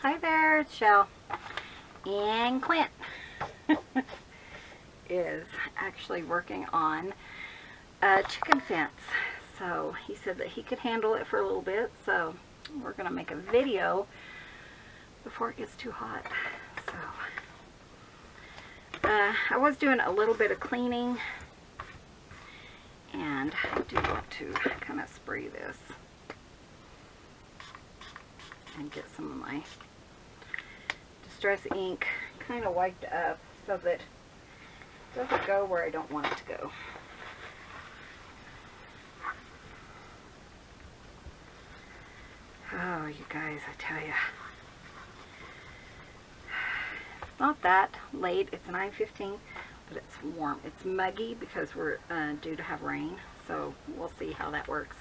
Hi there, it's Chelle. And Clint is actually working on a chicken fence. So he said that he could handle it for a little bit. So we're going to make a video before it gets too hot. So I was doing a little bit of cleaning. And I do want to kind of spray this and get some of my Distress ink kind of wiped up so that it doesn't go where I don't want it to go. Oh, you guys, I tell you. It's not that late. It's 9:15, but it's warm. It's muggy because we're due to have rain, so we'll see how that works.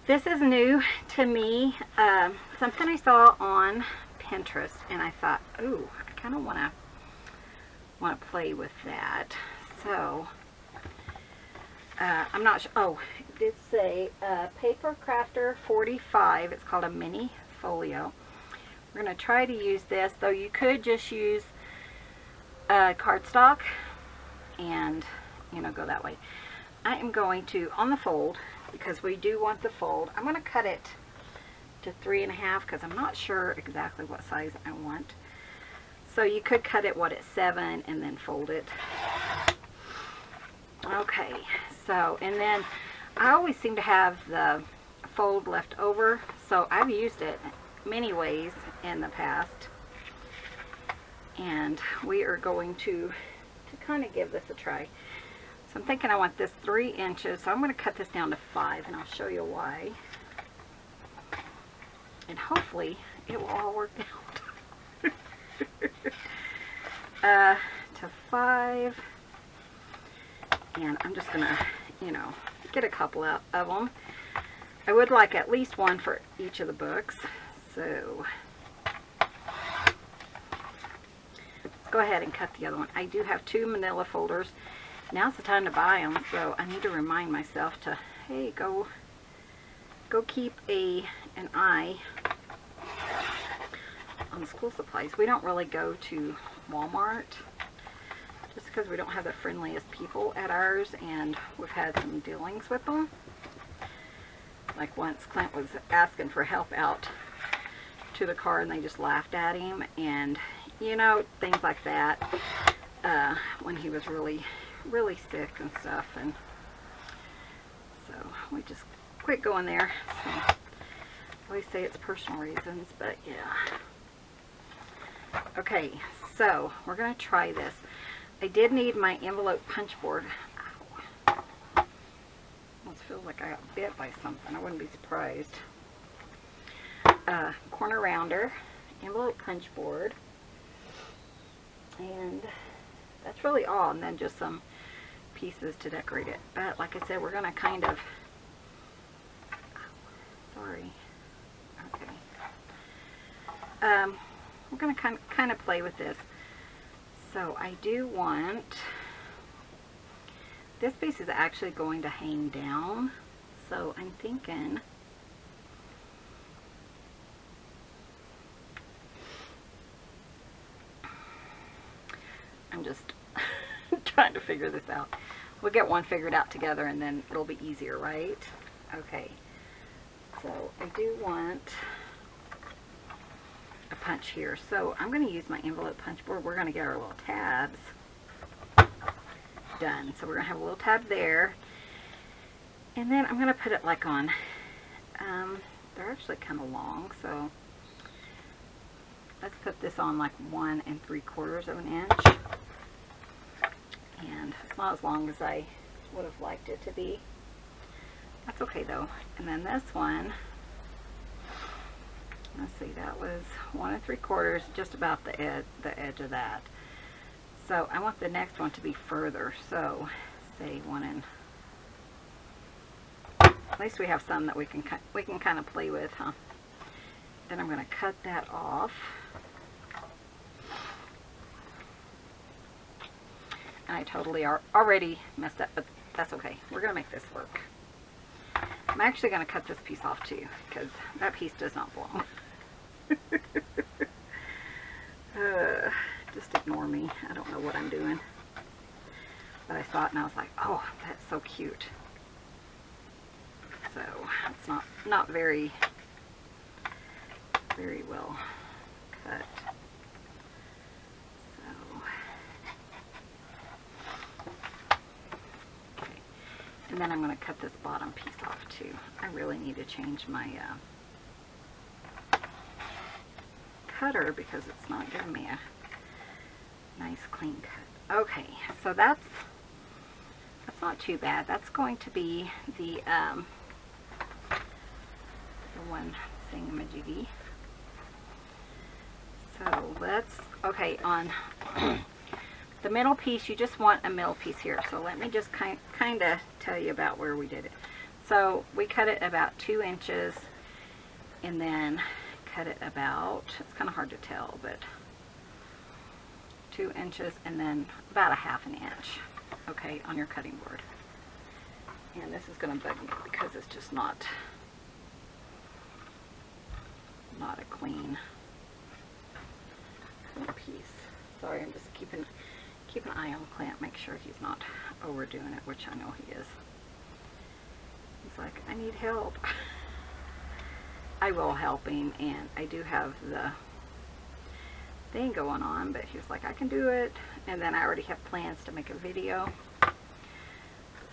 This is new to me. Something I saw on Pinterest, and I thought, ooh, I kind of want to play with that. So I'm not sure. Oh, it did say Papercrafter45. It's called a mini folio. We're going to try to use this, though you could just use cardstock and, you know, go that way. I am going to, on the fold, because we do want the fold, I'm going to cut it to 3.5 because I'm not sure exactly what size I want. So you could cut it, what, at 7 and then fold it. Okay, so, and then I always seem to have the fold left over, so I've used it many ways in the past. And we are going to kind of give this a try. So I'm thinking I want this 3 inches, so I'm going to cut this down to 5, and I'll show you why. And hopefully it will all work out. To 5. And I'm just going to, you know, get a couple out of them. I would like at least one for each of the books. So let's go ahead and cut the other one. I do have 2 manila folders. Now's the time to buy them, so I need to remind myself to, hey, go keep an eye on the school supplies. We don't really go to Walmart just because we don't have the friendliest people at ours, and we've had some dealings with them. Like once Clint was asking for help out to the car and they just laughed at him, and you know, things like that, when he was really sick and stuff, and so we just quit going there. So I always say it's personal reasons, but yeah. Okay, so we're going to try this. I did need my envelope punch board. Ow. Almost feels like I got bit by something. I wouldn't be surprised. Corner rounder, envelope punch board, and that's really all, and then just some pieces to decorate it. But like I said, we're going to kind of, sorry, okay, we're going to kind of play with this. So I do want, this piece is actually going to hang down, so I'm thinking I'm just trying to figure this out. We'll get one figured out together and then it'll be easier, right? Okay. So I do want a punch here. So I'm going to use my envelope punch board. We're going to get our little tabs done. So we're going to have a little tab there. And then I'm going to put it like on, they're actually kind of long, so let's put this on like 1 3/4 of an inch. And it's not as long as I would have liked it to be. That's okay though. And then this one, let's see, that was 1 3/4, just about the edge of that. So I want the next one to be further. So say 1 and, at least we have some that we can kind of play with, huh? Then I'm going to cut that off. And I totally already messed up, but that's okay. We're going to make this work. I'm actually going to cut this piece off too, because that piece does not belong. Just ignore me. I don't know what I'm doing. But I saw it and I was like, oh, that's so cute. So it's not very well cut. So okay, and then I'm going to cut this bottom piece off too. I really need to change my cutter because it's not giving me a nice clean cut. Okay, so that's not too bad. That's going to be the one thingamajiggy. So let's, okay, on the middle piece, you just want a middle piece here. So let me just kind of tell you about where we did it. So we cut it about 2 inches and then cut it about, it's kind of hard to tell, but 2 inches and then about 1/2 inch, okay, on your cutting board. And this is going to bug me because it's just not a clean piece. Sorry, I'm just keep an eye on Clint, make sure he's not overdoing it, which I know he is. He's like, I need help. I will help him, and I do have the thing going on, but he was like, I can do it. And then I already have plans to make a video.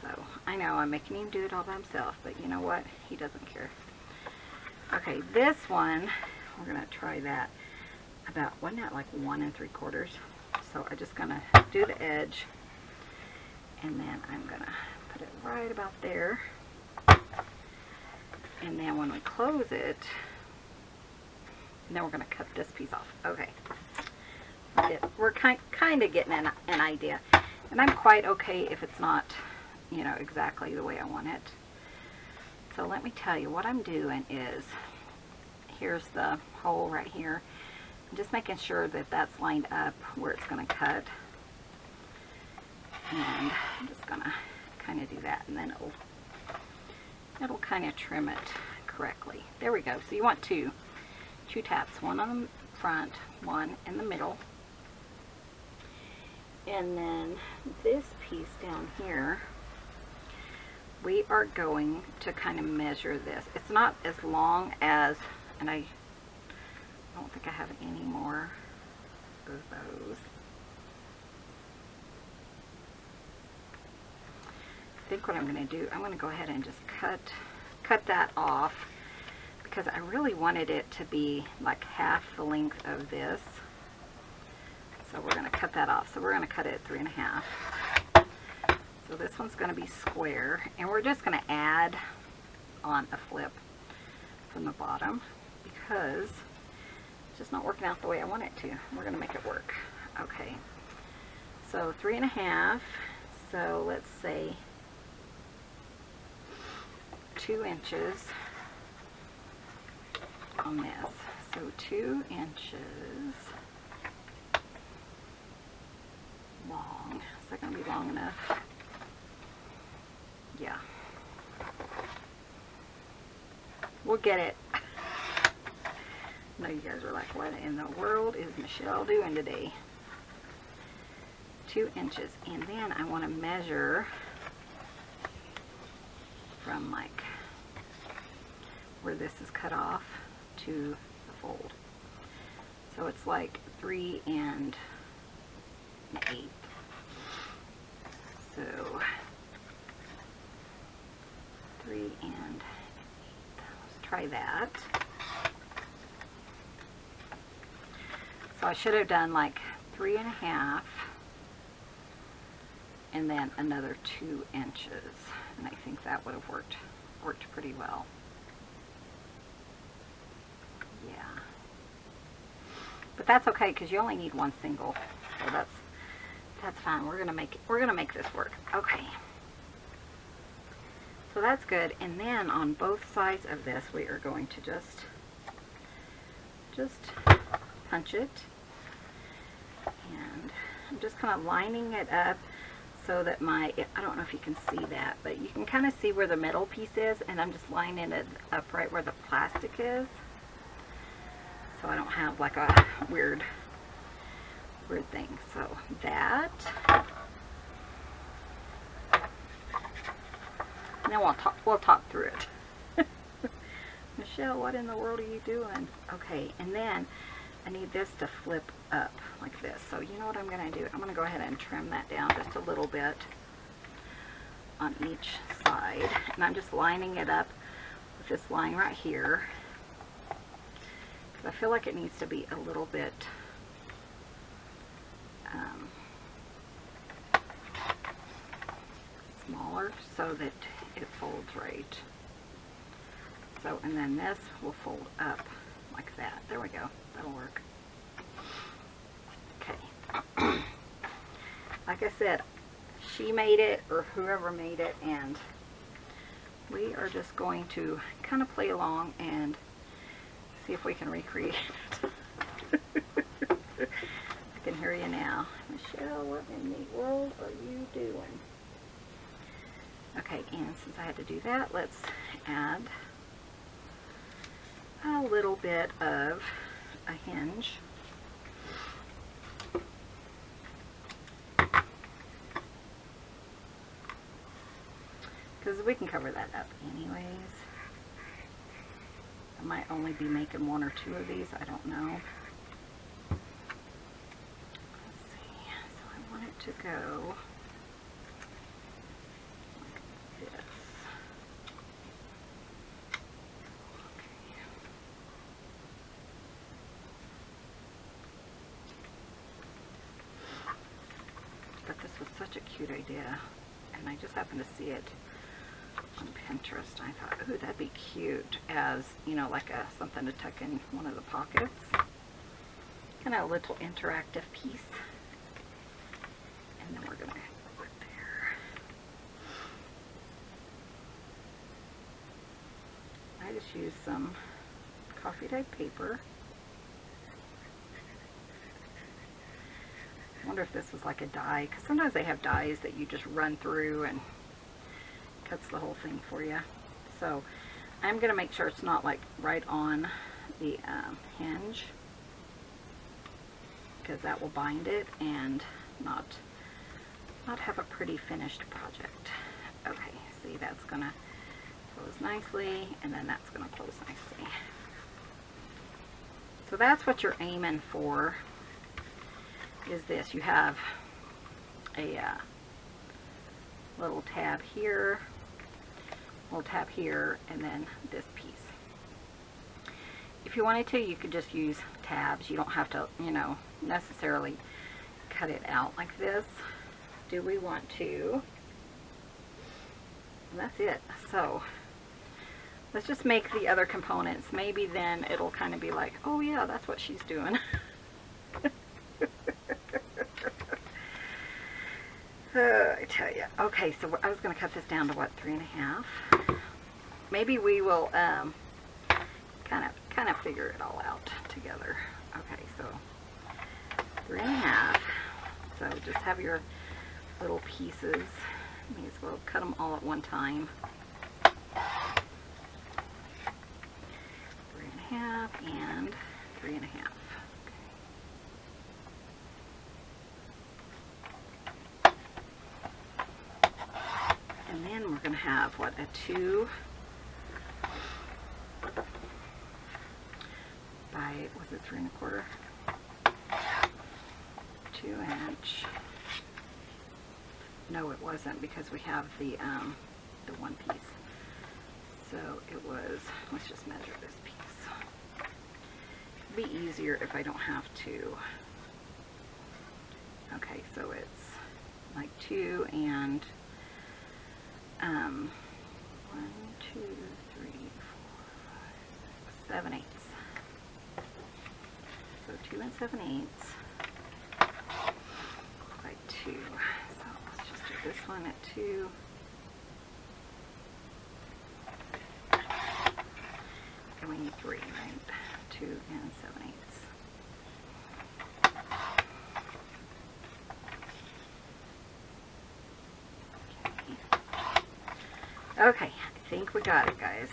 So I know I'm making him do it all by himself, but you know what? He doesn't care. Okay, this one, we're gonna try that about, wasn't that like 1 3/4? So I'm just gonna do the edge, and then I'm gonna put it right about there. And then when we close it, and then we're gonna cut this piece off. Okay, we're kind of getting an idea, and I'm quite okay if it's not, you know, exactly the way I want it. So let me tell you what I'm doing is, here's the hole right here. I'm just making sure that that's lined up where it's going to cut. And I'm just going to kind of do that, and then it'll kind of trim it correctly. There we go. So you want two taps, one on the front, one in the middle. And then this piece down here, we are going to kind of measure this. It's not as long as, and I don't think I have any more of those. I think what I'm going to do, I'm going to go ahead and just cut that off, because I really wanted it to be like half the length of this. So we're going to cut that off. So we're going to cut it at 3 1/2. So this one's going to be square, and we're just going to add on a flip from the bottom because it's just not working out the way I want it to. We're going to make it work. Okay, so 3 1/2. So let's say 2 inches on this. So 2 inches long. Is that going to be long enough? Yeah. We'll get it. I know you guys are like, what in the world is Michelle doing today? 2 inches. And then I want to measure from like where this is cut off to the fold. So it's like 3 1/8. So 3 1/8. Let's try that. So I should have done like 3 1/2 and then another 2 inches, and I think that would have worked pretty well. Yeah, but that's okay because you only need one single, so that's fine. We're gonna make this work. Okay. So that's good. And then on both sides of this, we are going to just punch it. And I'm just kind of lining it up so that I don't know if you can see that, but you can kind of see where the middle piece is, and I'm just lining it up right where the plastic is. so I don't have like a weird thing. So that, and then we'll talk through it. Michelle, what in the world are you doing? Okay, and then I need this to flip up like this. So you know what I'm going to do? I'm going to go ahead and trim that down just a little bit on each side. And I'm just lining it up with this line right here. Because I feel like it needs to be a little bit smaller so that it folds right. So, and then this will fold up like that. There we go. That'll work. Okay. Like I said, she made it, or whoever made it, and we are just going to kind of play along and see if we can recreate it. I can hear you now. Michelle, what in the world are you doing? Okay, and since I had to do that, let's add a little bit of a hinge. Because we can cover that up anyways. I might only be making 1 or 2 of these, I don't know. Let's see, so I want it to go like this. But this was such a cute idea, and I just happened to see it on Pinterest. I thought, ooh, that'd be cute as, you know, like something to tuck in one of the pockets. Kind of a little interactive piece. And then we're gonna put there. I just used some coffee dyed paper. I wonder if this was like a die, because sometimes they have dies that you just run through and cuts the whole thing for you. So I'm going to make sure it's not like right on the hinge, because that will bind it and not have a pretty finished project. Okay, see, that's going to close nicely, and then that's going to close nicely. So that's what you're aiming for. Is this, you have a little tab here, and then this piece. If you wanted to, you could just use tabs. You don't have to, you know, necessarily cut it out like this. Do we want to? And that's it. So let's just make the other components. Maybe then it'll kind of be like, oh yeah, that's what she's doing. I tell you. Okay, so I was going to cut this down to what, 3.5. Maybe we will kind of figure it all out together. Okay, so 3.5. So just have your little pieces. May as well cut them all at one time. 3.5 and 3.5. And then we're going to have, what, a 2 by, was it 3.25? 2-inch. No, it wasn't, because we have the one piece. So it was, let's just measure this piece. It'd be easier if I don't have to. Okay, so it's like 2 and 1, 2, 3, 4, 5, 6, 7/8. So 2 7/8 by 2. So let's just do this one at 2. And we need 3, right? 2 7/8. Okay, I think we got it, guys.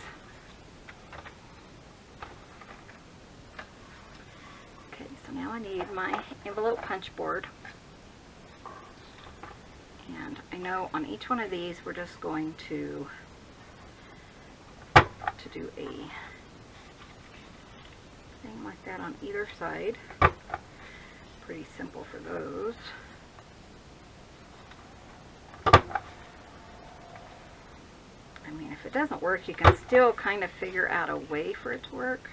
So now I need my envelope punch board. And I know on each one of these we're just going to do a thing like that on either side. Pretty simple for those. I mean, if it doesn't work, you can still kind of figure out a way for it to work.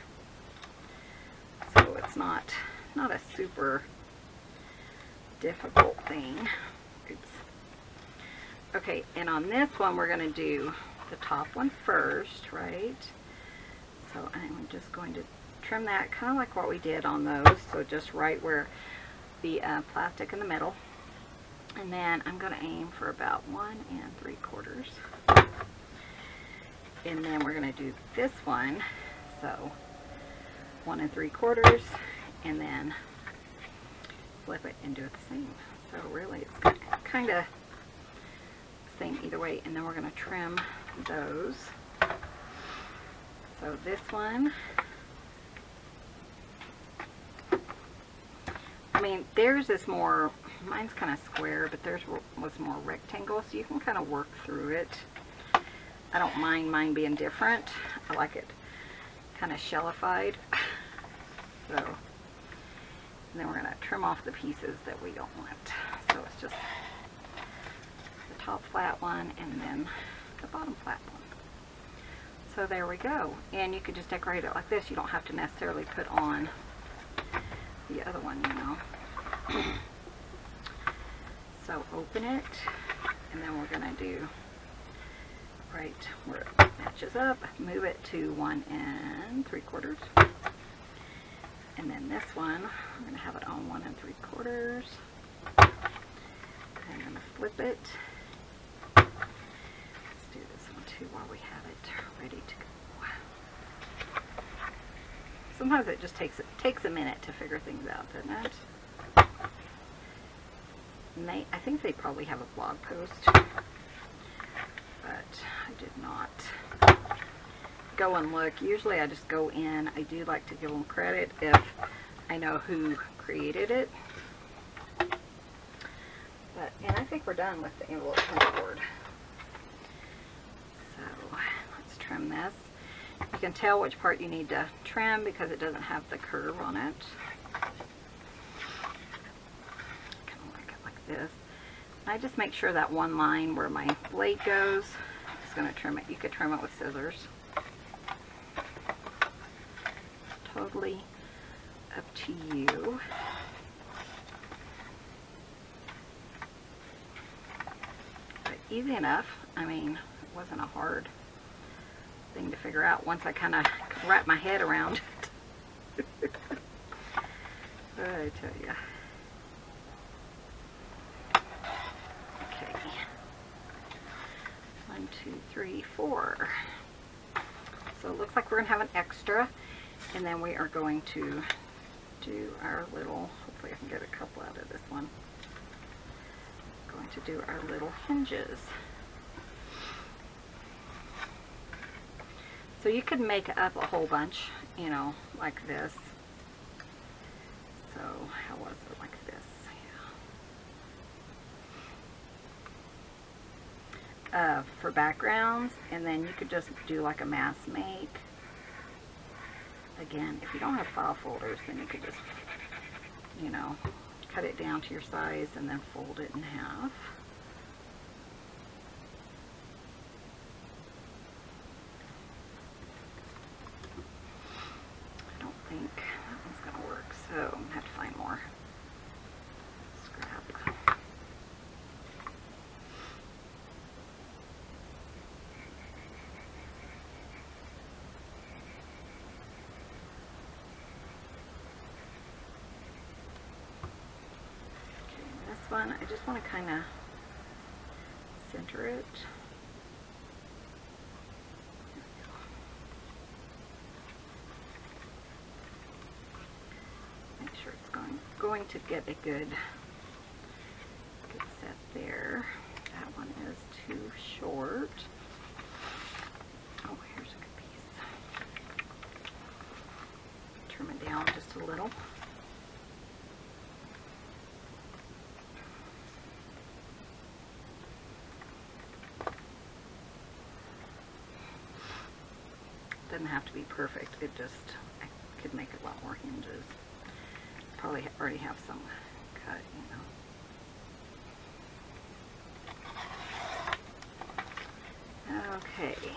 So it's not a super difficult thing. Oops. Okay, and on this one, we're going to do the top one first, right? So I'm just going to trim that kind of like what we did on those. So just right where the plastic in the middle. And then I'm going to aim for about 1 3/4. And then we're going to do this one. So 1 3/4, and then flip it and do it the same. So really it's kind of the same either way. And then we're going to trim those. So this one, I mean, theirs is more, mine's kind of square, but theirs was more rectangle, so you can kind of work through it. I don't mind mine being different. I like it kind of shellified. So, and then we're going to trim off the pieces that we don't want. So it's just the top flat one and then the bottom flat one. So there we go. And you could just decorate it like this. You don't have to necessarily put on the other one, you know. So open it, and then we're going to do right where it matches up, move it to 1 3/4. And then this one, I'm going to have it on 1 3/4. I'm going to flip it. Let's do this one too while we have it ready to go. Sometimes it just takes a minute to figure things out, doesn't it? And I think they probably have a blog post, but I did not go and look. Usually I just go in. I do like to give them credit if I know who created it. And I think we're done with the envelope punch board. So let's trim this. You can tell which part you need to trim because it doesn't have the curve on it. Kind of like it like this. I just make sure that one line where my blade goes is going to trim it. You could trim it with scissors. Totally up to you. But easy enough. I mean, it wasn't a hard thing to figure out once I kind of wrap my head around it. I tell you. Okay. 1, 2, 3, 4. So it looks like we're going to have an extra, and then we are going to do our little, hopefully I can get a couple out of this one. Going to do our little hinges. So you could make up a whole bunch, you know, like this. So how was it like this? Yeah. For backgrounds, and then you could just do like a mass make. Again, if you don't have file folders, then you could just, you know, cut it down to your size and then fold it in half. I don't think that one's going to work, so I'm going to have to find more scrap. One, I just want to kind of center it. Make sure it's going to get a good set there. That one is too short. Oh, here's a good piece. Trim it down just a little. doesn't have to be perfect. It just, I could make a lot more hinges. Probably already have some cut, you know. Okay, let's see.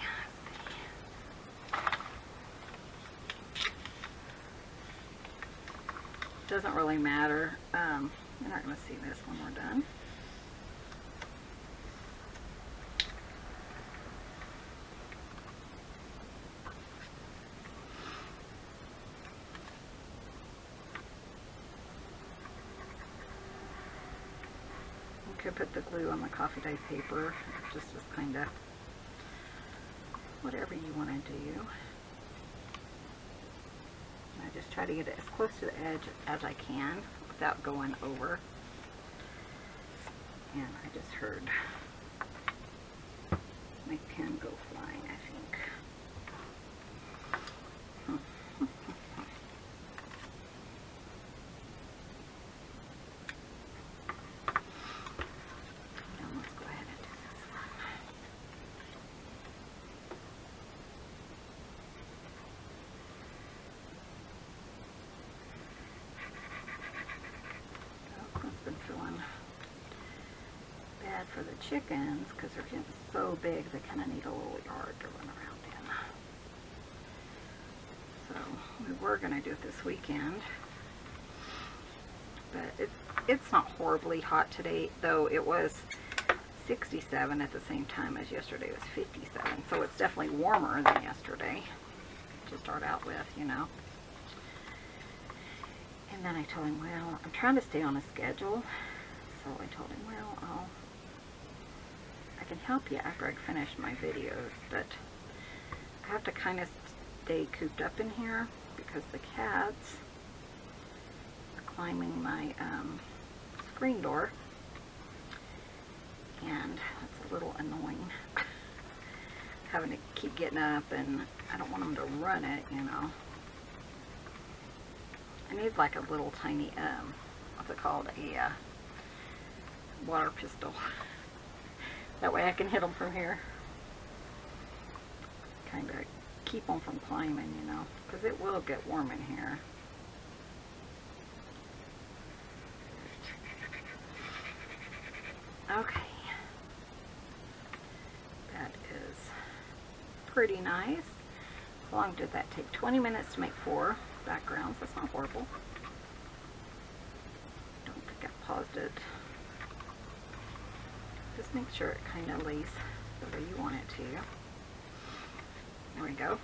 Doesn't really matter. You're not going to see this when we're done. You could put the glue on the coffee dye paper. It just is kind of whatever you want to do. I just try to get it as close to the edge as I can without going over. And I just heard my pen go flying, I think. Now let's go ahead and do this one. It's been feeling bad for the chickens because they're getting so big they kind of need a little yard to run around in. So we were going to do it this weekend, but it's not horribly hot today, though. It was 67 at the same time as yesterday. It was 57, so it's definitely warmer than yesterday to start out with, you know. And then I told him, well, I'm trying to stay on a schedule. So I told him, well, I can help you after I finish my videos, but I have to kind of stay cooped up in here because the cats are climbing my screen door, and it's a little annoying having to keep getting up, and I don't want them to run it, you know. I need like a little tiny, what's it called, a water pistol. That way I can hit them from here. Kind of keep them from climbing, you know, because it will get warm in here. Okay. That is pretty nice. How long did that take? 20 minutes to make 4 backgrounds. That's not horrible. Don't think I paused it. Just make sure it kind of lays the way you want it to. There we go.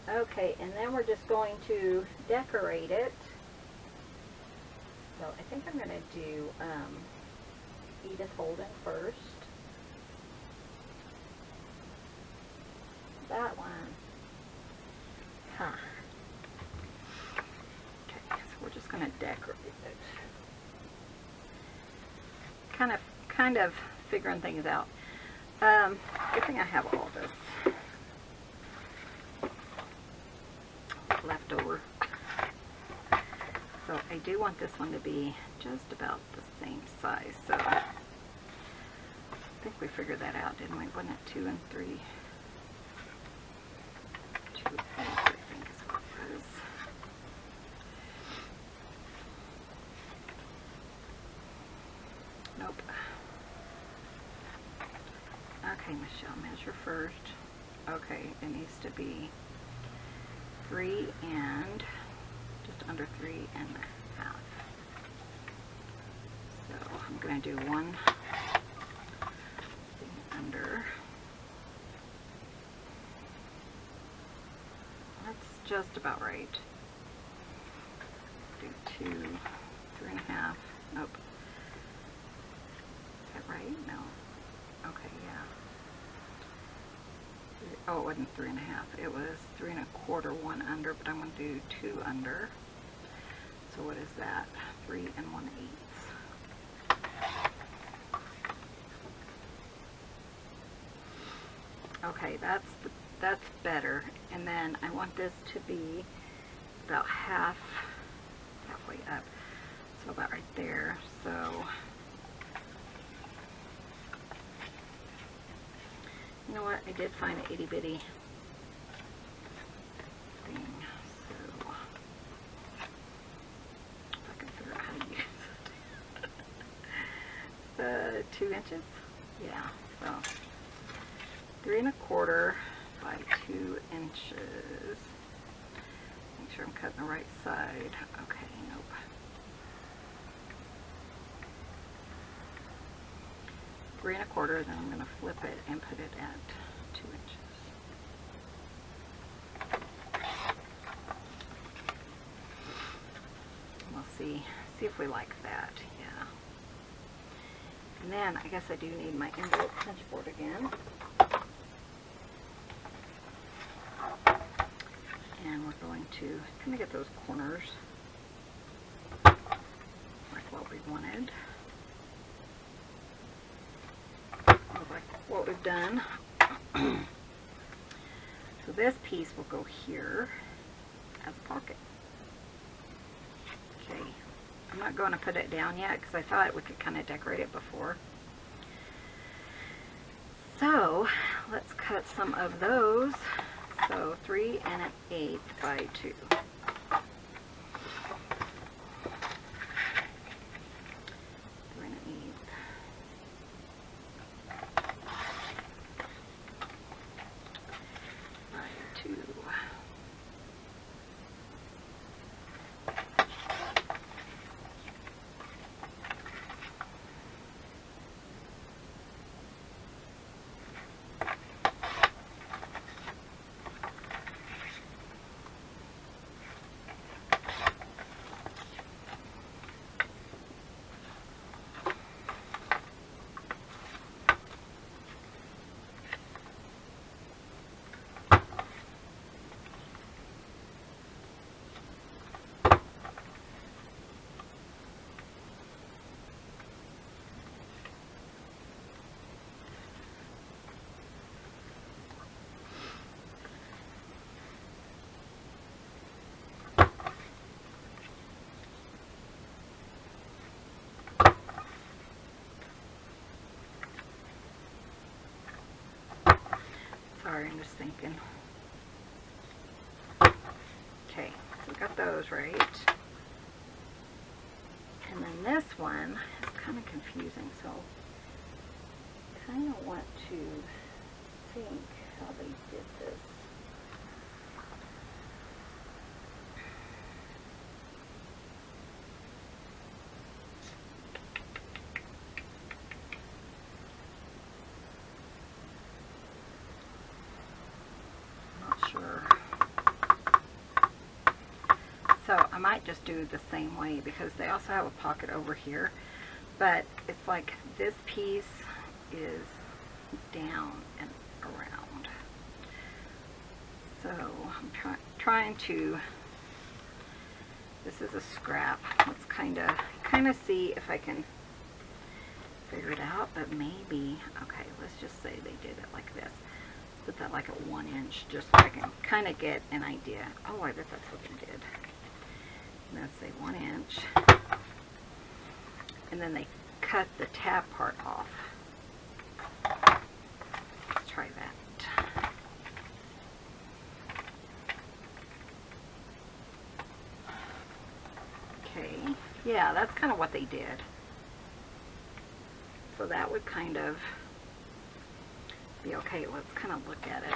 Okay, and then we're just going to decorate it. So I think I'm going to do Edith Holden first. That one. Huh. Okay, so we're just going to decorate it. Kind of figuring things out. Good thing I have all this left over. So I do want this one to be just about the same size. So I think we figured that out, didn't we? Wasn't it 2 and 3? 2 and 3, I think is what it was. Nope. Okay, Michelle, measure first. Okay, it needs to be 3 and just under 3 and a half. So I'm going to do 1 under. That's just about right. Do 2, 3 and a half. Nope. Is that right? No. Okay, yeah. Oh, it wasn't 3 and a half. It was 3 1/4, 1 under, but I'm going to do 2 under. So what is that? 3 1/8. Okay, that's better. And then I want this to be about halfway up. So about right there. So you know what? I did find an itty bitty 2 inches? Yeah, so 3 1/4 by 2 inches. Make sure I'm cutting the right side. Okay, nope. 3 1/4, then I'm going to flip it and put it at 2 inches. We'll see if we like that. Yeah. And then I guess I do need my envelope punch board again. And we're going to kind of get those corners like what we wanted. Like what we've done. So this piece will go here as a pocket. Okay, I'm not going to put it down yet because I thought we could kind of decorate it before. So let's cut some of those. So 3 1/8 by 2. 3 1/8 by 2. Sorry, I'm just thinking. Okay, so we got those right. And then this one is kind of confusing, so I kind of want to think how they did this. So I might just do the same way because they also have a pocket over here, but it's like this piece is down and around. So I'm trying to, this is a scrap. Let's kind of see if I can figure it out, but maybe, okay, let's just say they did it like this. Put that like at 1 inch just so I can kind of get an idea. Oh, I bet that's what they did. Let's say 1 inch, and then they cut the tab part off. Let's try that. Okay, yeah, that's kind of what they did. So that would kind of be okay. Let's kind of look at it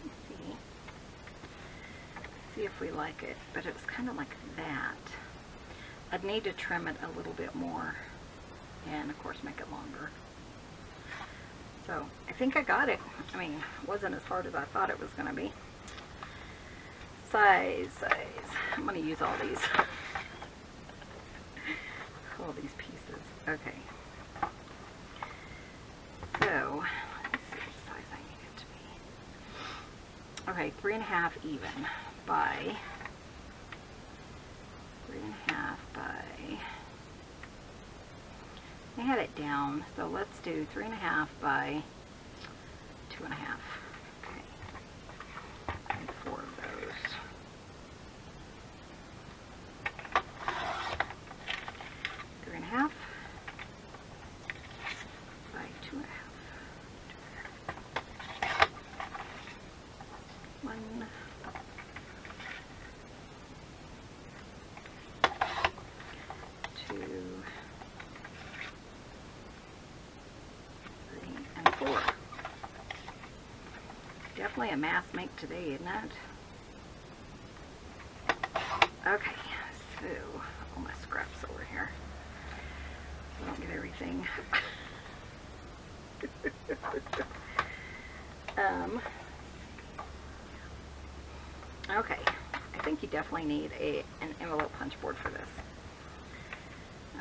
and see if we like it. But it was kind of like that. I'd need to trim it a little bit more and of course make it longer. So I think I got it. I mean, it wasn't as hard as I thought it was going to be. Size. I'm going to use all these pieces. Okay. So let's see what size I need it to be. Okay, 3 1/2 even by 3 1/2 by, I had it down, so let's do 3 1/2 by 2 1/2. Okay, and 4 of those. 3 1/2 by 2 1/2. 1, 2, definitely a mass make today, isn't it? Okay, so all my scraps over here. I don't get everything. Okay, I think you definitely need an envelope punch board for this.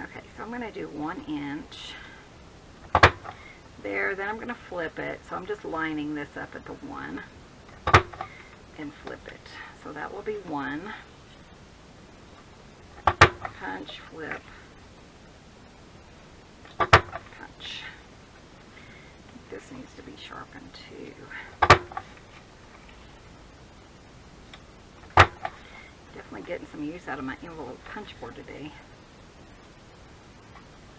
Okay, so I'm going to do 1 inch there, then I'm going to flip it. So I'm just lining this up at the 1 and flip it. So that will be 1. Punch, flip, punch. This needs to be sharpened too. Definitely getting some use out of my envelope punch board today.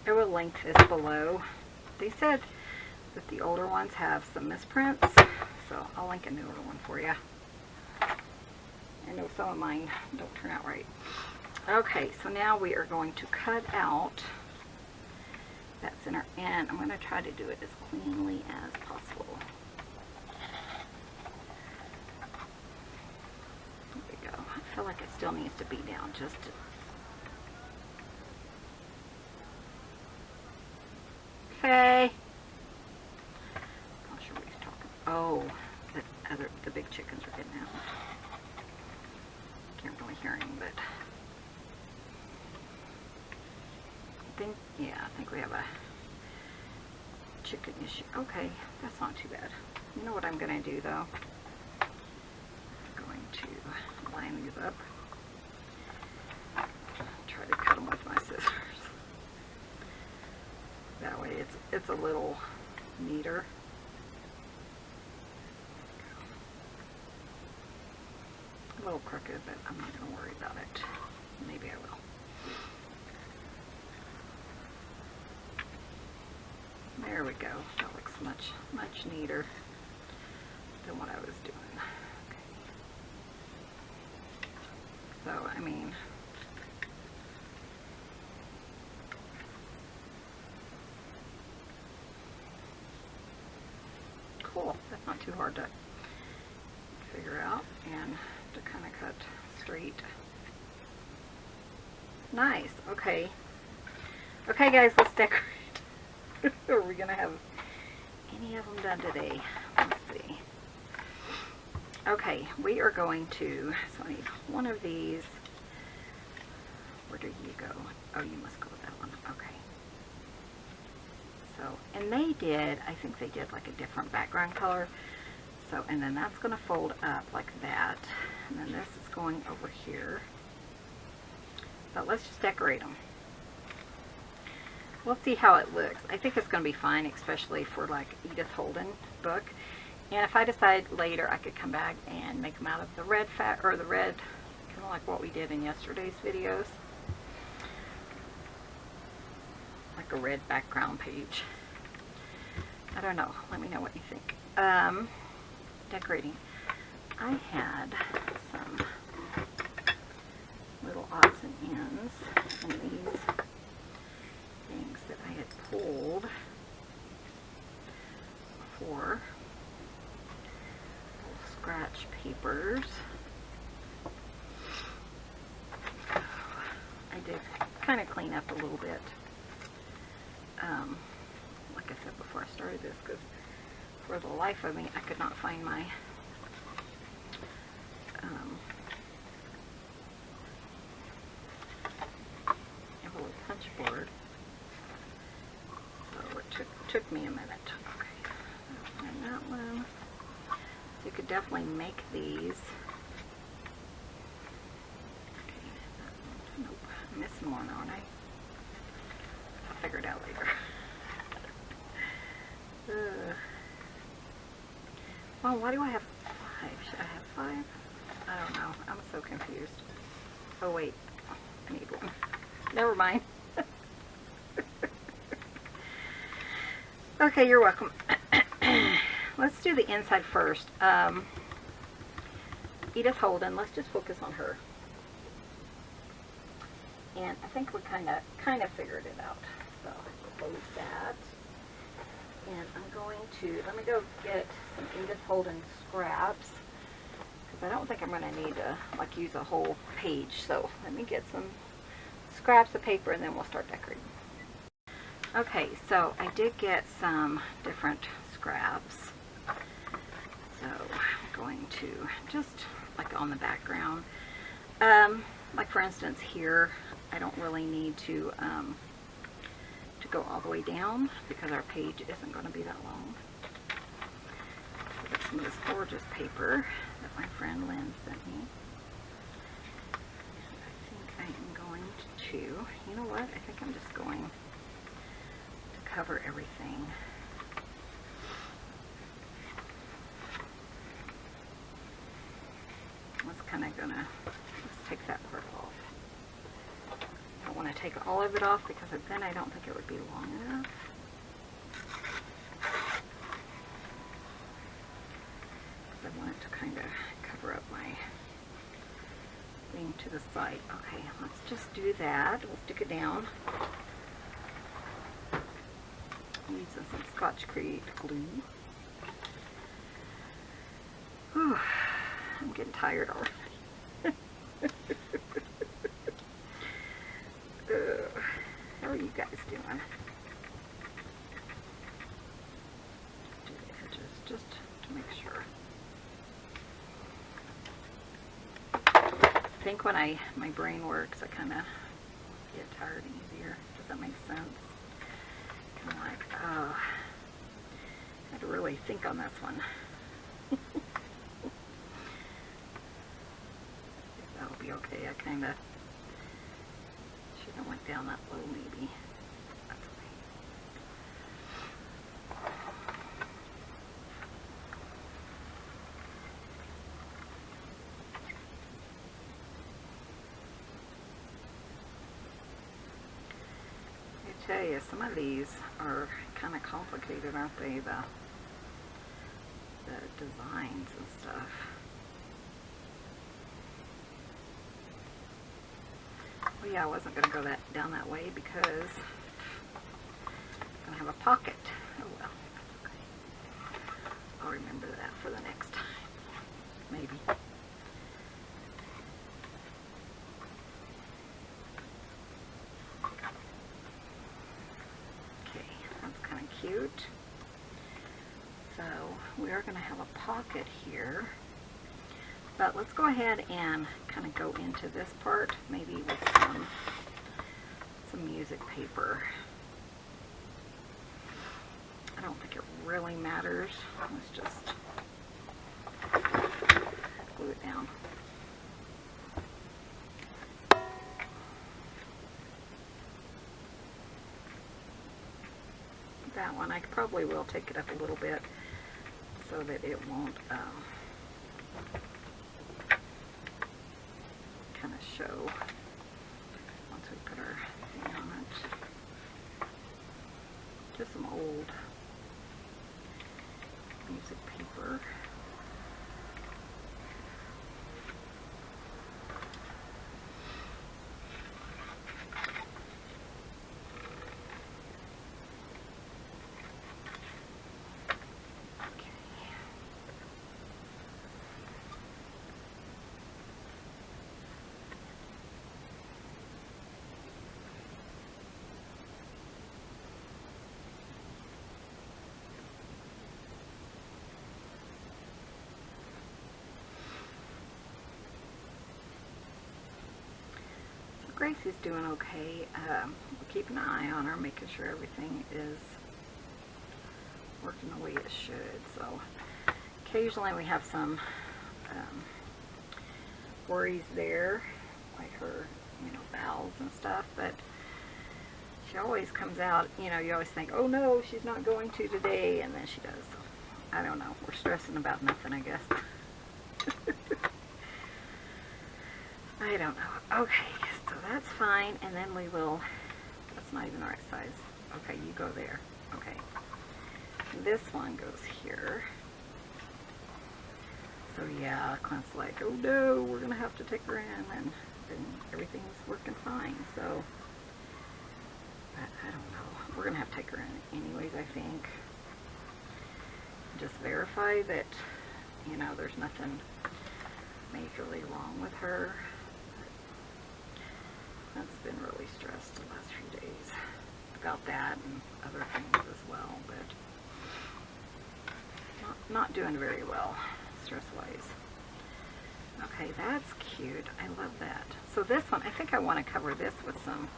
I will link this below. They said that the older ones have some misprints, so I'll link a newer one for you. I know some of mine don't turn out right. Okay, so now we are going to cut out that center, and I'm going to try to do it as cleanly as possible. There we go. I feel like it still needs to be down just to... Okay. Not sure what he's talking about. Oh, the big chickens are getting out. Can't really hear him, but I think we have a chicken issue. Okay, that's not too bad. You know what I'm going to do though? I'm going to line these up. Try to cut them with my scissors. That way it's a little neater. A little crooked, but I'm not going to worry about it. Maybe I will. There we go. That looks much neater than what I was doing. Okay. So, I mean, cool. That's not too hard to figure out and to kind of cut straight. Nice. Okay. Okay, guys, let's decorate. Are we going to have any of them done today? Let's see. Okay, we are going to, so I need one of these. Where do you go? Oh, you must go with that one. Okay. So, and they did, I think they did like a different background color. So, and then that's going to fold up like that. And then this is going over here. But let's just decorate them. We'll see how it looks. I think it's going to be fine, especially for like Edith Holden book. And if I decide later, I could come back and make them out of the red or the red, kind of like what we did in yesterday's videos. Like a red background page. I don't know. Let me know what you think. Decorating. I had some little odds and ends in these things that I had pulled for scratch papers. I did kind of clean up a little bit, like I said before I started this, because for the life of me I could not find my envelope punch board. So it took me a minute. Okay, and that one. So you could definitely make these. Okay, that one. Nope, I'm missing one, aren't I? I'll figure it out later. Well, why do I have 5? Should I have 5? I don't know. I'm so confused. Oh wait, I need one. Never mind. Okay, you're welcome. Let's do the inside first. Edith Holden, let's just focus on her. And I think we kind of figured it out. So close that. And I'm going to, let me go get some ingot folding scraps, because I don't think I'm going to need to like use a whole page. So let me get some scraps of paper and then we'll start decorating. Okay, so I did get some different scraps. So I'm going to just like on the background. Like for instance here, I don't really need to go all the way down because our page isn't going to be that long. So get some of this gorgeous paper that my friend Lynn sent me. And I think I am going to, you know what, I think I'm just going to cover everything. I was kind of gonna, let's take that part off. I don't want to take all of it off because then I don't think it would be long enough. I want it to kind of cover up my thing to the side. Okay, let's just do that. We'll stick it down. I'm using some Scotch Crete glue. Whew, I'm getting tired already. How are you guys doing? Do the edges just to make sure. I think when my brain works, I kind of get tired easier. Does that make sense? Kind of like, oh, I had to really think on this one. That'll be okay. I kind of should have went down that low maybe. That's okay. I tell you, some of these are kind of complicated, aren't they? The designs and stuff. Well, yeah, I wasn't going to go down that way because I'm going to have a pocket. Oh well, that's okay. I'll remember that for the next time, maybe. Okay, that's kind of cute. So we are going to have a pocket here. But let's go ahead and kind of go into this part, maybe with some music paper. I don't think it really matters. Let's just glue it down. That one, I probably will take it up a little bit so that it won't kind of show once we put our thing on it. Just some old music paper. Gracie's doing okay. We'll keep an eye on her, making sure everything is working the way it should. So occasionally we have some worries there, like her, bowels and stuff, but she always comes out, you always think, oh no, she's not going to today, and then she does. So, I don't know. We're stressing about nothing, I guess. I don't know. Okay, so that's fine, and then we will, that's not even the right size. Okay, you go there. Okay. This one goes here. So yeah, Clint's like, oh no, we're going to have to take her in, and then everything's working fine, so, but I don't know. We're going to have to take her in anyways, I think. just verify that, you know, there's nothing majorly wrong with her. That's been really stressed the last few days about that and other things as well, but not doing very well stress-wise. Okay, that's cute. I love that. So this one, I think I want to cover this with some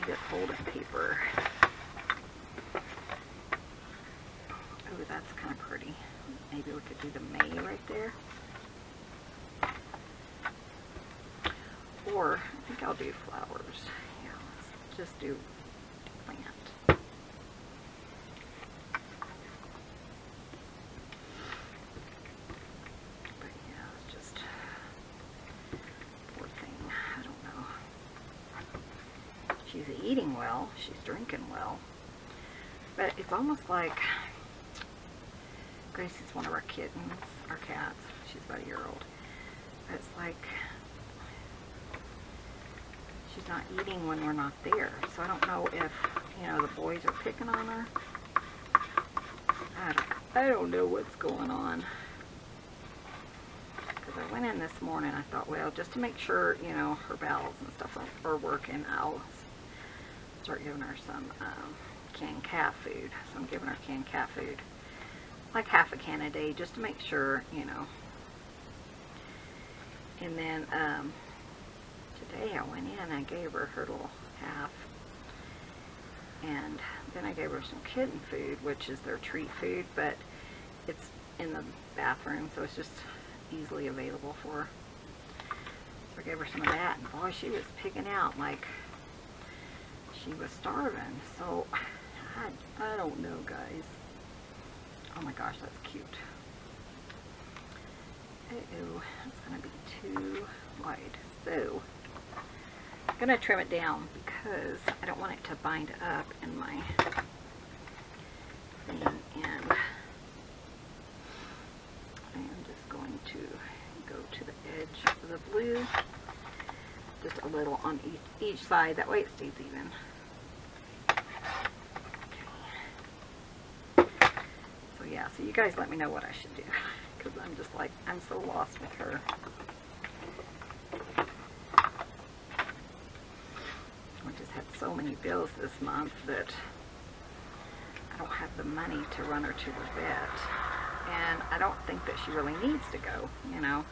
Edith Holden paper. Oh, that's kind of pretty. Maybe we could do the May right there. Or, I think I'll do flowers. Yeah, let's just do plant. But yeah, it's just, poor thing. I don't know. She's eating well. She's drinking well. But it's almost like Gracie's one of our kittens, our cats. She's about a year old. But it's like she's not eating when we're not there. So I don't know if, you know, the boys are picking on her. I don't know what's going on. Because I went in this morning, I thought, well, just to make sure, you know, her bowels and stuff are working, I'll start giving her some canned cat food. So I'm giving her canned cat food, like half a can a day, just to make sure, you know. And then today I went in and I gave her her little half, and then I gave her some kitten food, which is their treat food, but it's in the bathroom, so it's just easily available for her. So I gave her some of that, and boy, she was picking out like she was starving. So I don't know, guys. Oh my gosh, that's cute. Uh-oh, it's going to be too wide. So I'm going to trim it down because I don't want it to bind up in my thing. And I am just going to go to the edge of the blue, just a little on each side. That way it stays even. So yeah, so you guys let me know what I should do, because I'm just like, I'm so lost with her. We just had so many bills this month that I don't have the money to run her to the vet. And I don't think that she really needs to go, you know.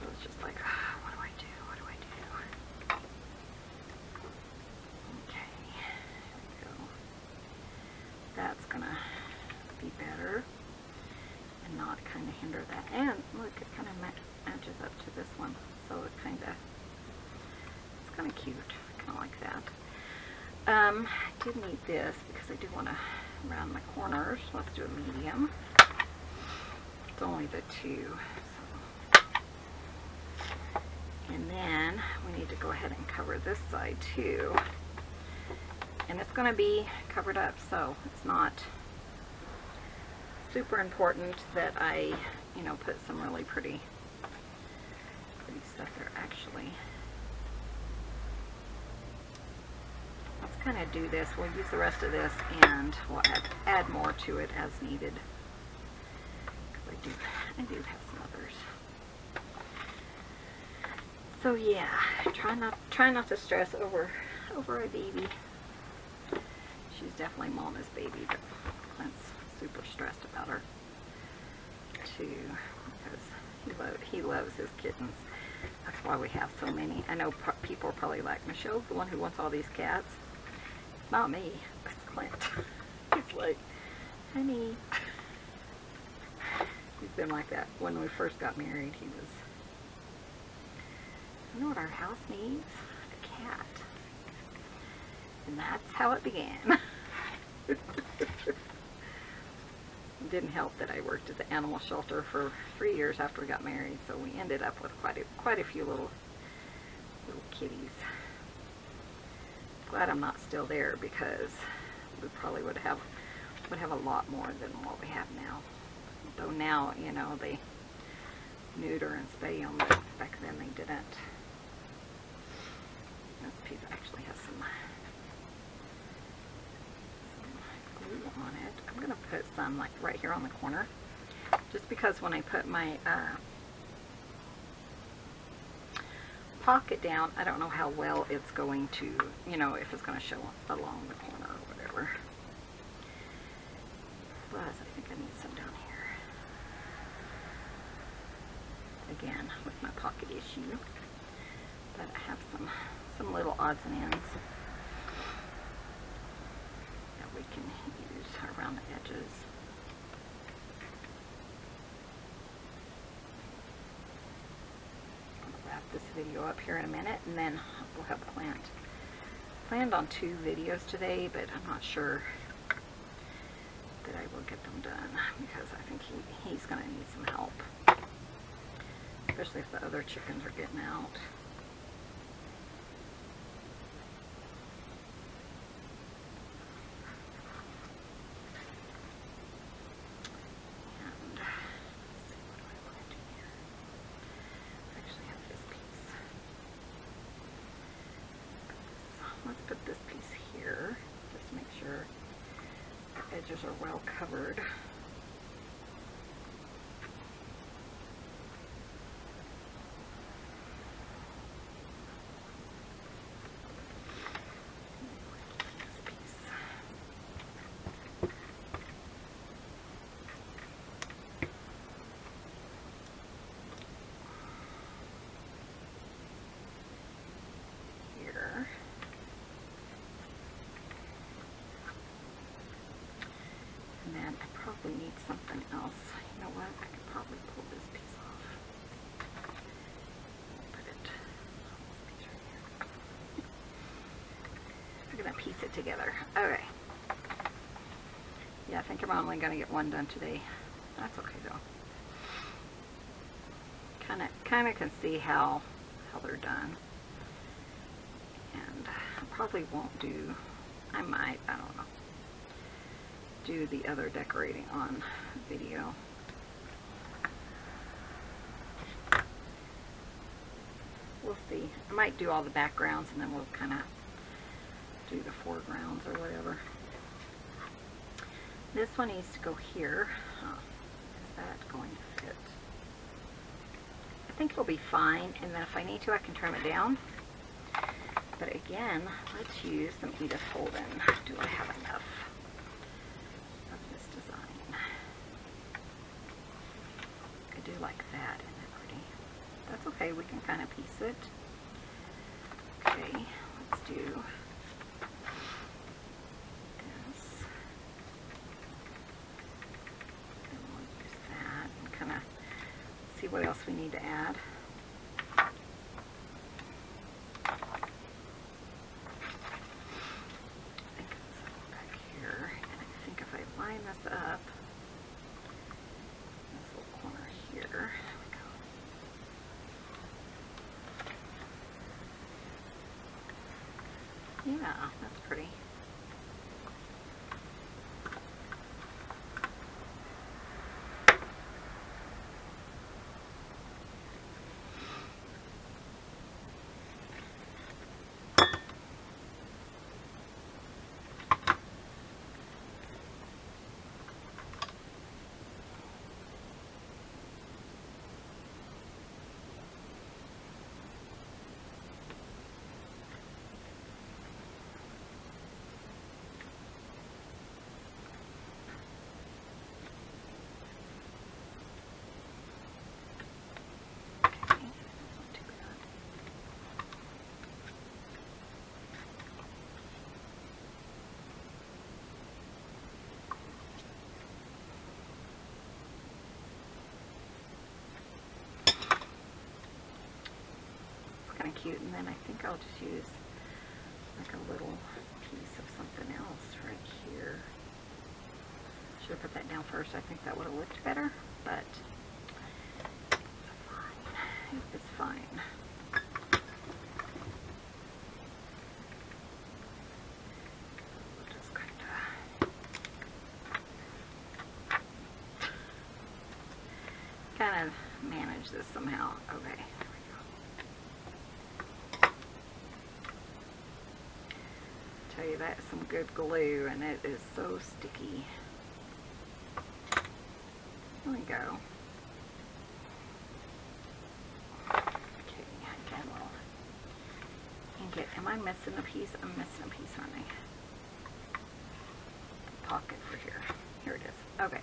So it's just like, what do I do? What do I do? Okay, here we go. That's gonna be better and not kind of hinder that. And look, it kind of matches up to this one, so it kind of, it's kind of cute. I kind of like that. I did need this because I do want to round my corners. Let's do a medium. It's only the two. So. And then we need to go ahead and cover this side too. And it's going to be covered up, so it's not super important that I, you know, put some really pretty stuff there. Actually, let's kind of do this. We'll use the rest of this, and we'll add more to it as needed. Because I do have some others. So yeah, try not to stress over a baby. She's definitely Mama's baby, but Clint's super stressed about her too, because he loves his kittens. That's why we have so many. I know people are probably like, Michelle's the one who wants all these cats. It's not me, it's Clint. He's like, honey. He's been like that. When we first got married, he was, you know what our house needs? A cat. And that's how it began. It didn't help that I worked at the animal shelter for 3 years after we got married, so we ended up with quite a few little kitties. Glad I'm not still there, because we probably would have a lot more than what we have now. Though now, you know, they neuter and spay them, but back then they didn't. This piece actually has some glue on it. I'm gonna put some like right here on the corner, just because when I put my pocket down, I don't know how well it's going to, you know, if it's going to show along the corner or whatever. Plus, I think I need some down here. Again, with my pocket issue. But I have some little odds and ends that we can use around the edges. This video up here in a minute, and then we'll have planned on 2 videos today, but I'm not sure that I will get them done because I think he's going to need some help, especially if the other chickens are getting out. Let's put this piece here, just to make sure the edges are well covered. We need something else. You know what? I could probably pull this piece off. Put it on this piece right here. We're gonna piece it together. Okay. Yeah, I think I'm only gonna get one done today. That's okay though. Kind of can see how they're done. And I probably won't do. I might. I don't know. Do the other decorating on video. We'll see. I might do all the backgrounds and then we'll kind of do the foregrounds or whatever. This one needs to go here. Is that going to fit? I think it'll be fine, and then if I need to I can trim it down. But again, let's use some Edith Holden. Do I have enough? Do like that, isn't it pretty? That's okay, we can kind of piece it. Okay, let's do this. And we'll use that and kind of see what else we need to add. I think it's back here, and I think if I line this up, here. There we go. Yeah, that's pretty. Kind of cute, and then I think I'll just use like a little piece of something else right here. Should have put that down first. I think that would have looked better, but it's fine. It's fine. We'll just kind of manage this somehow. Okay. Tell you, that's some good glue, and it is so sticky. There we go. Okay, again, we'll ink it. Am I missing a piece? I'm missing a piece, aren't I? Pocket for here. Here it is. Okay.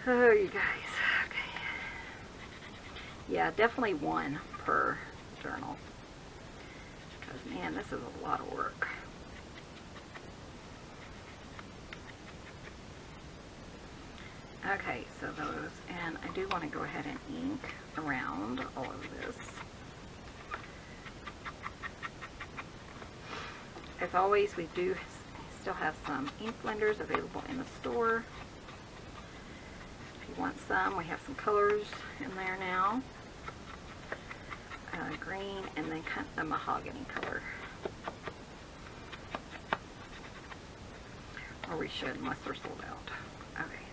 Oh, you guys. Okay. Yeah, definitely one per journal. Because, man, this is a lot of work. Okay, so those, and I do want to go ahead and ink around all of this. As always, we do still have some ink blenders available in the store. If you want some, we have some colors in there now. Green and then kind of a mahogany color. Or we should, unless they're sold out. Okay.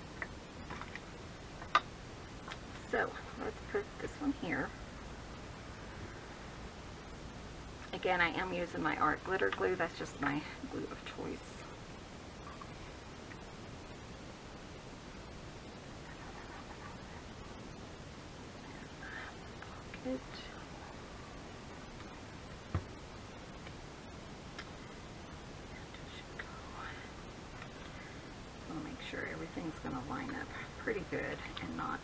So, let's put this one here. Again, I am using my art glitter glue. That's just my glue of choice. Pocket. I want to make sure everything's going to line up pretty good and not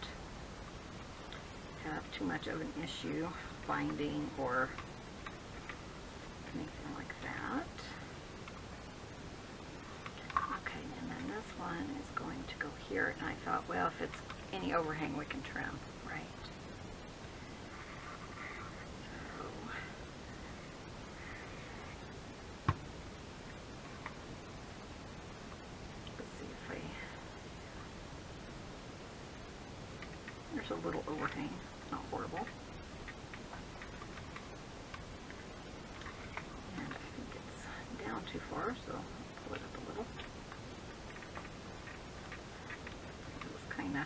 have too much of an issue binding or anything like that. Okay, and then this one is going to go here, and I thought, well, if it's any overhang we can trim, right? So, let's see if there's a little overhang, not horrible. Too far, so I'll pull it up a little. It was kind of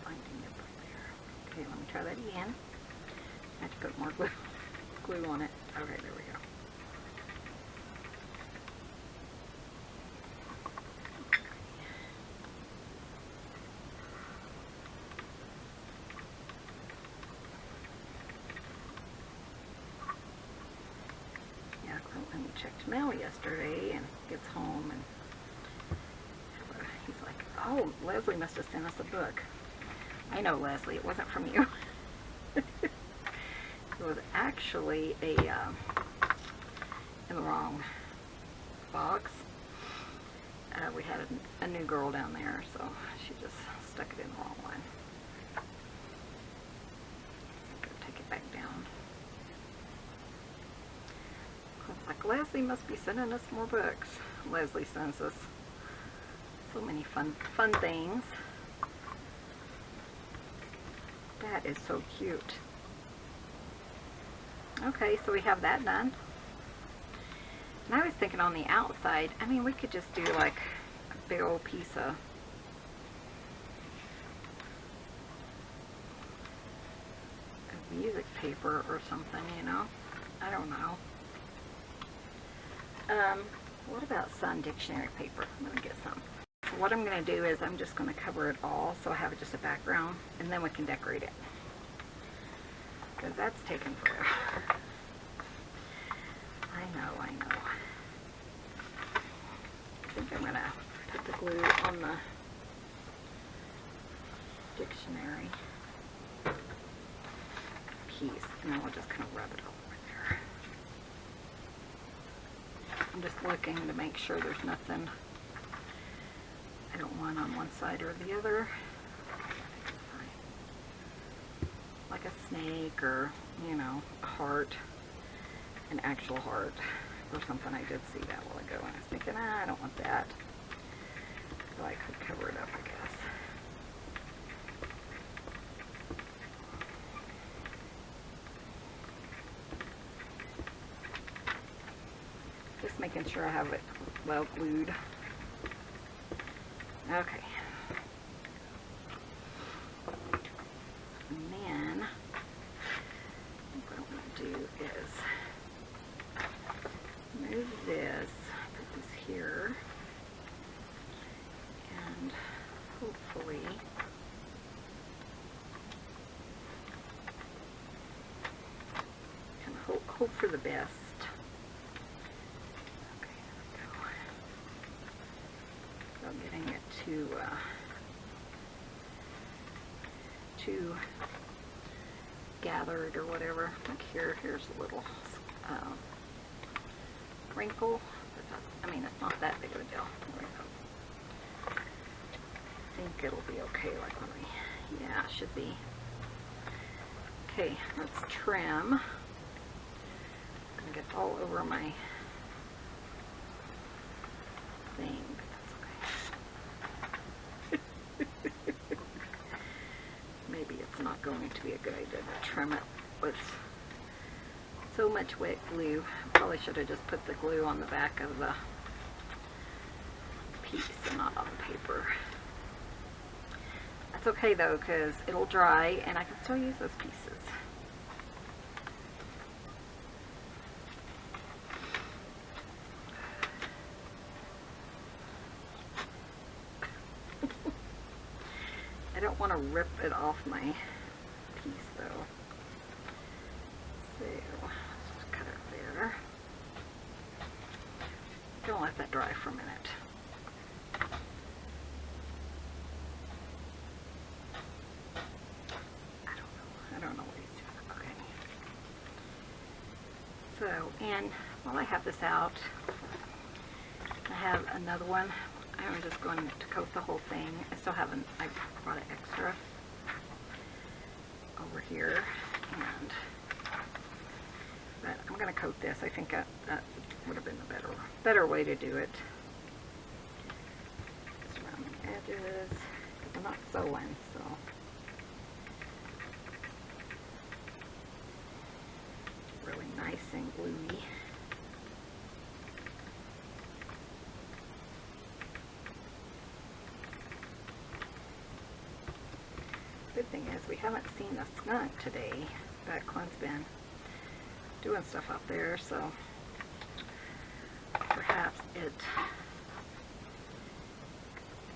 binding it right there. Okay, let me try that again. I have to put more glue on it. Okay, there we go. Checked mail yesterday and gets home and he's like, oh, Leslie must have sent us a book. I know, Leslie, it wasn't from you. It was actually a in the wrong box. We had a new girl down there, so she just stuck it in the wrong one. Go take it back down. Like, Leslie must be sending us more books. Leslie sends us so many fun things. That is so cute. Okay, so we have that done. And I was thinking on the outside, I mean, we could just do like a big old piece of music paper or something, you know? I don't know. What about sun dictionary paper? I'm going to get some. So what I'm going to do is I'm just going to cover it all so I have just a background, and then we can decorate it. Because that's taken forever. I know. I think I'm going to put the glue on the dictionary piece, and then we'll just kind of rub it over there. I'm just looking to make sure there's nothing I don't want on one side or the other. Like a snake or, you know, a heart, an actual heart or something. I did see that a while ago and I was thinking, I don't want that. So I could cover it up, I guess. Just making sure I have it well glued. Okay. And then what I want to do is move this, put hope for the best. Okay, there we go. I'm getting it too gathered or whatever. Like here's a little wrinkle. But I mean, it's not that big of a deal. There we go. I think it'll be okay. Like when we, yeah, it should be. Okay, let's trim. I'm gonna get all over my thing. But that's okay. Maybe it's not going to be a good idea to trim it with so much wet glue. Probably should have just put the glue on the back of the piece and not on the paper. That's okay though, because it'll dry and I can still use those pieces. I don't want to rip it off my piece though. So let's just cut it there. Don't let that dry for a minute. I don't know what he's doing. Okay. So, and while I have this out, I have another one. I'm just going to coat the whole thing. I still haven't, I brought an extra over here, and but I'm going to coat this. I think that would have been the better way to do it. Just around the edges, because I'm not sewing, so. Really nice and gluey. Good thing is we haven't seen the skunk today, but Clint's been doing stuff out there, so perhaps it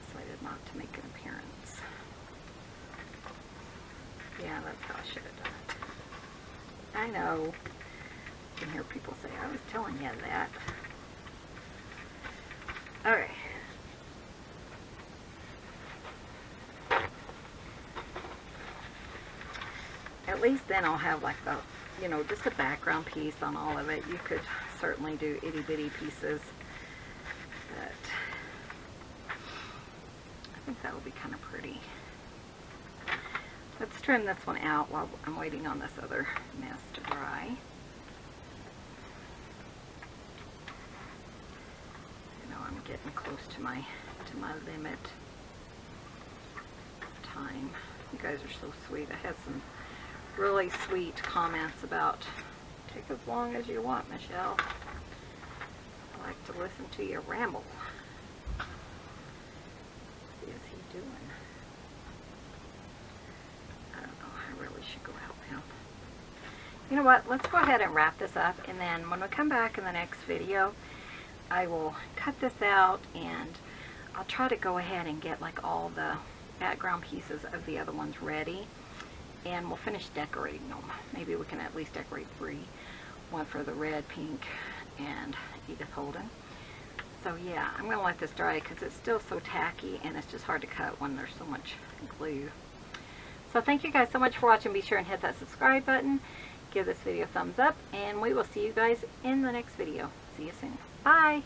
decided not to make an appearance. Yeah, that's how I should have done it. I know. You can hear people say, I was telling you that. Okay. At least then I'll have like the, you know, just a background piece on all of it. You could certainly do itty bitty pieces, but I think that will be kind of pretty. Let's trim this one out while I'm waiting on this other mess to dry. You know, I'm getting close to my limit time. You guys are so sweet. I had some really sweet comments about take as long as you want, Michelle. I like to listen to you ramble. What is he doing? I don't know. I really should go help him. You know what? Let's go ahead and wrap this up, and then when we come back in the next video, I will cut this out and I'll try to go ahead and get like all the background pieces of the other ones ready. And we'll finish decorating them. Maybe we can at least decorate 3. One for the red, pink, and Edith Holden. So yeah, I'm going to let this dry because it's still so tacky and it's just hard to cut when there's so much glue. So thank you guys so much for watching. Be sure and hit that subscribe button. Give this video a thumbs up, and we will see you guys in the next video. See you soon. Bye!